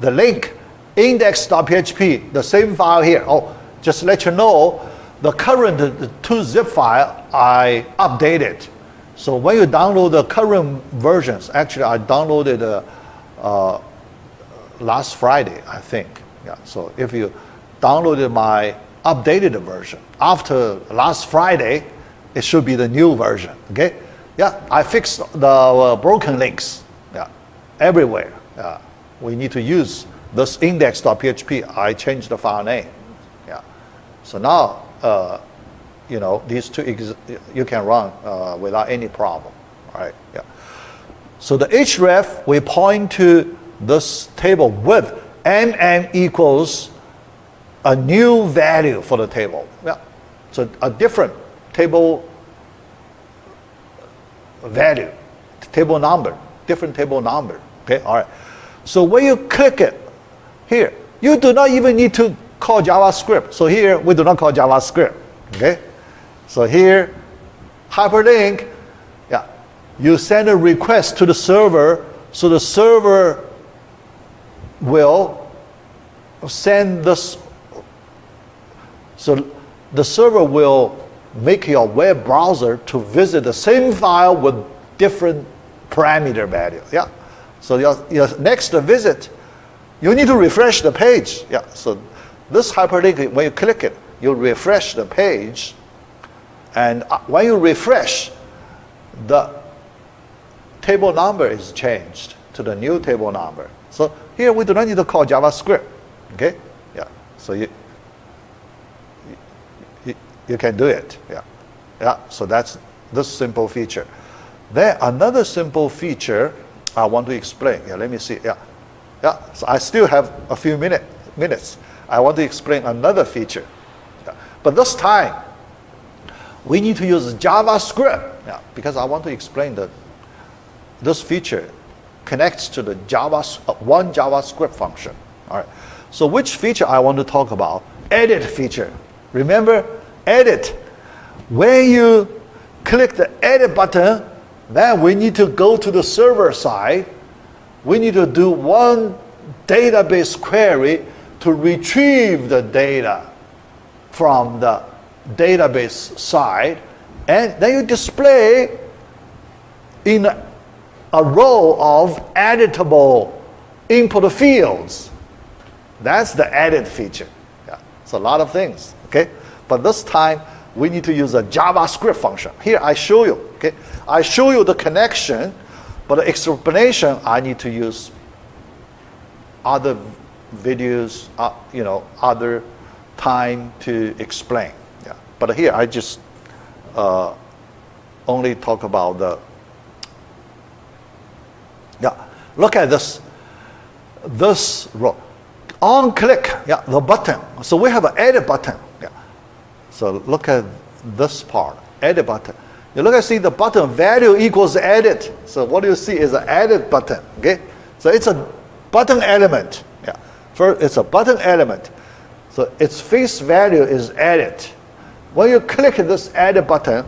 the link, index.php, the same file here. Oh, just to let you know, the current the 2-zip file I updated. So when you download the current versions, actually I downloaded last Friday, I think. Yeah. So if you downloaded my updated version after last Friday, it should be the new version. Okay. Yeah. I fixed the broken links. Yeah. Everywhere. We need to use this index.php. I changed the file name. Yeah. So now, these two you can run without any problem. All right. Yeah. So the href, we point to this table with mm equals a new value for the table. Yeah. So a different table value, table number, different table number. Okay. All right. So when you click it here, you do not even need to call JavaScript. So here we do not call JavaScript. Okay. So here, hyperlink, yeah, you send a request to the server, so the server will send this, so the server will make your web browser to visit the same file with different parameter value. Yeah. So your next visit, you need to refresh the page. Yeah. So this hyperlink, when you click it, you refresh the page. And when you refresh, the table number is changed to the new table number. So here we do not need to call JavaScript. Okay? Yeah. So you can do it. Yeah. Yeah. So that's this simple feature. Then another simple feature I want to explain. Yeah. Let me see. Yeah. Yeah. So I still have a few minutes. I want to explain another feature. Yeah. But this time, we need to use JavaScript, yeah, because I want to explain that this feature connects to the one JavaScript function. All right. So which feature I want to talk about? Edit feature. Remember, edit. When you click the edit button, then we need to go to the server side. We need to do one database query to retrieve the data from the database side, and then you display in a row of editable input fields. That's the added feature. Yeah. It's a lot of things, okay? But this time, we need to use a JavaScript function. Here, I show you, okay? I show you the connection, but the explanation, I need to use other videos, other time to explain. Yeah. But here, I just only talk about the, look at this row. On click, the button. So we have an edit button. Yeah. So look at this part, edit button. You look at see the button value equals edit. So what you see is an edit button. Okay. So it's a button element. Yeah. First, it's a button element. So its face value is edit. When you click this edit button,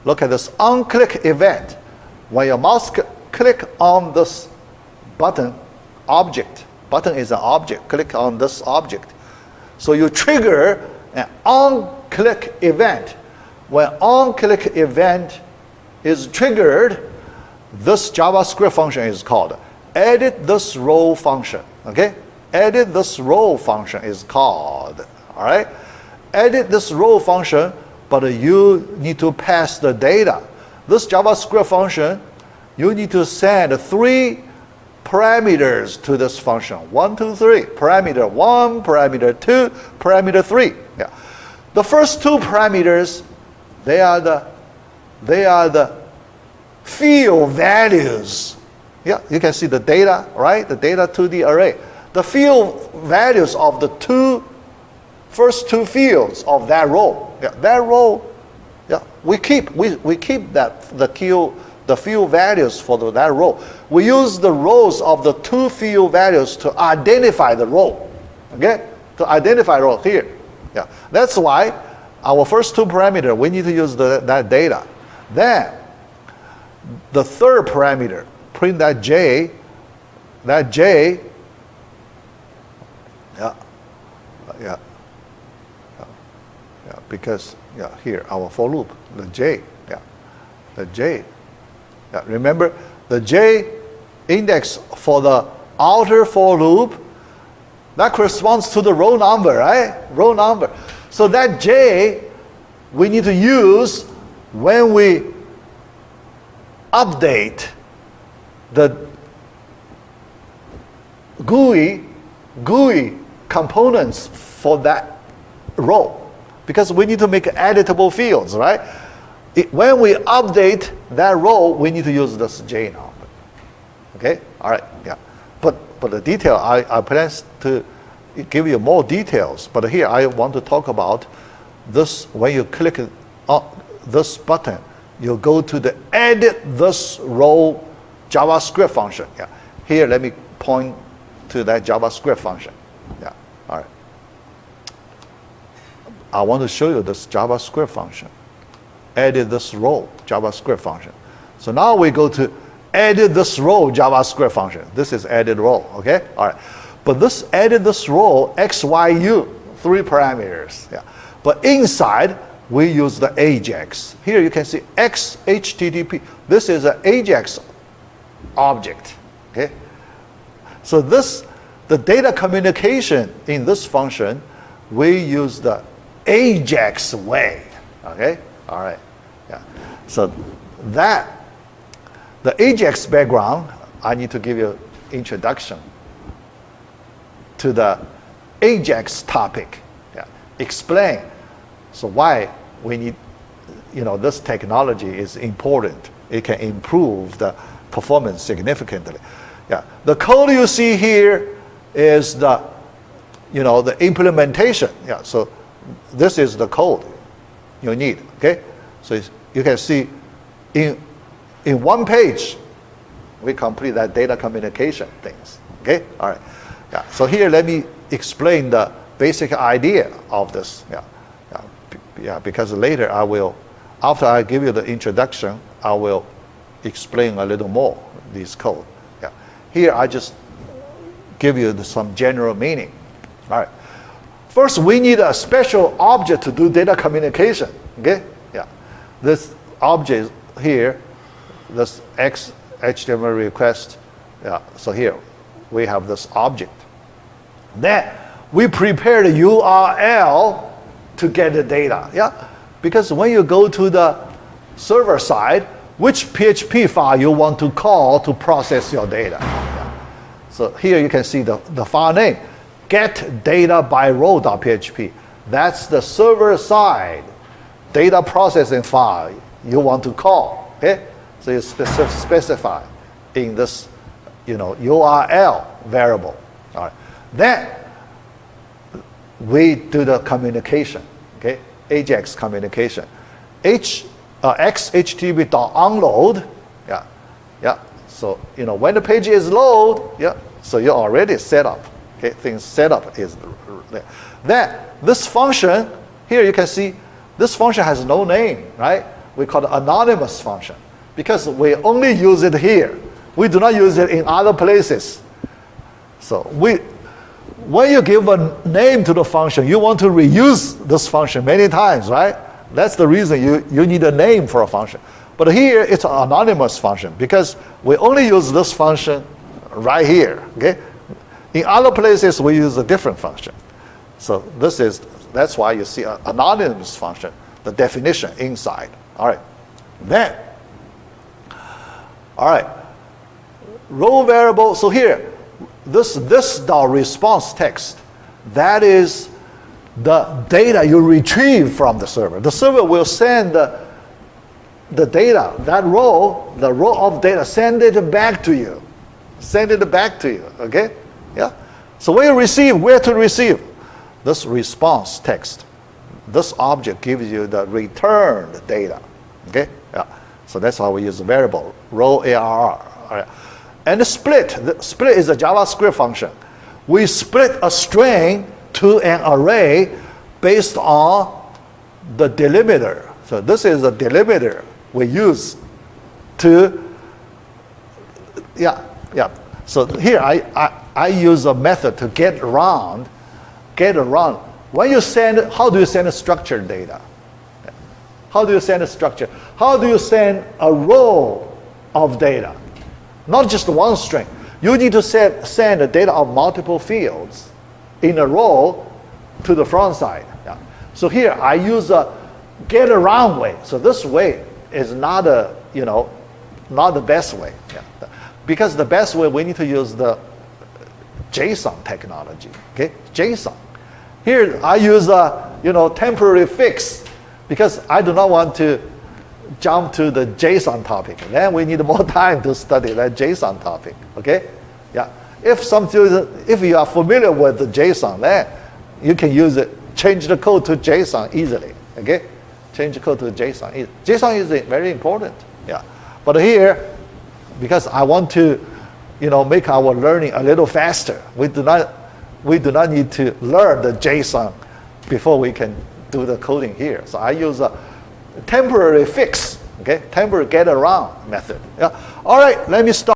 look at this on click event. When your mouse click on this button object. Button is an object. Click on this object. So you trigger an on-click event. When on-click event is triggered, this JavaScript function is called edit this row function. Okay? Edit this row function is called. All right? Edit this row function, but you need to pass the data. This JavaScript function, you need to send 3 parameters to this function. 1, 2, 3. Parameter 1, parameter 2, parameter 3. Yeah. The first 2 parameters, they are the field values. Yeah, you can see the data, right? The data to the array. The field values of the first 2 fields of that row. Yeah, that row, we keep the field values for that row. We use the rows of the 2 field values to identify the row. Okay? To identify row here. Yeah. That's why our first 2 parameters, we need to use that data. Then, the third parameter, print that J, because here, our for loop, the J, the J. Yeah, remember, the J index for the outer for loop, that corresponds to the row number, right? Row number. So that J, we need to use when we update the GUI components for that row. Because we need to make editable fields, right? When we update that row, we need to use this J number. Okay? All right. Yeah. But the detail, I plan to give you more details. But here I want to talk about this. When you click on this button, you go to the edit this row JavaScript function. Yeah. Here, let me point to that JavaScript function. Yeah. All right. I want to show you this JavaScript function. Edit this row JavaScript function. So now we go to edit this row JavaScript function. This is edit row, okay? All right. But this edit this row, X, Y, U, 3 parameters. Yeah. But inside, we use the AJAX. Here you can see X HTTP. This is an AJAX object, okay? So the data communication in this function, we use the AJAX way, okay? All right, yeah. So the AJAX background, I need to give you introduction to the AJAX topic. Yeah. Explain. So why we need, this technology is important. It can improve the performance significantly. Yeah. The code you see here is the implementation. Yeah. So this is the code you need, okay? So you can see in 1 page, we complete that data communication things, okay? All right, yeah. So here, let me explain the basic idea of this, because later after I give you the introduction, I will explain a little more this code, yeah. Here, I just give you some general meaning, all right. First, we need a special object to do data communication. Okay? Yeah. This object here, this X HTML request. Yeah. So here, we have this object. Then we prepare the URL to get the data. Yeah, because when you go to the server side, which PHP file you want to call to process your data. Yeah. So here you can see the file name, get data by row.php. That's the server side data processing file you want to call. Okay, so you specify in this, URL variable. All right, then we do the communication. Okay, AJAX communication. xhtml.onload. Yeah. So when the page is load, so you're already set up. Okay, things set up is there. Then this function here, you can see this function has no name, right? We call it anonymous function because we only use it here. We do not use it in other places. So when you give a name to the function, you want to reuse this function many times, right? That's the reason you need a name for a function. But here it's an anonymous function because we only use this function right here. Okay? In other places we use a different function. So that's why you see an anonymous function, the definition inside. All right. Then, all right, row variable. So here, this .response text, that is the data you retrieve from the server. The server will send the data, the row of data, send it back to you. Okay? Yeah. So when you receive, where to receive? This response text. This object gives you the returned data. Okay? Yeah. So that's how we use the variable, row ARR. All right. And the split is a JavaScript function. We split a string to an array based on the delimiter. So this is a delimiter we use to, So here I use a method to get around. When you how do you send structured data? How do you send a structure? How do you send a row of data? Not just one string. You need to send the data of multiple fields in a row to the front side. Yeah. So here I use a get around way. So this way is not not the best way. Yeah. Because the best way we need to use the JSON technology. Okay, JSON. Here I use a temporary fix because I do not want to jump to the JSON topic. Then we need more time to study that JSON topic. Okay, yeah. If you are familiar with the JSON, then you can use it. Change the code to JSON easily. Okay, change the code to JSON. JSON is very important. Yeah, but here, because I want to, make our learning a little faster, we do not need to learn the JSON before we can do the coding here. So I use a temporary fix. Okay, temporary get around method. Yeah. All right, let me start.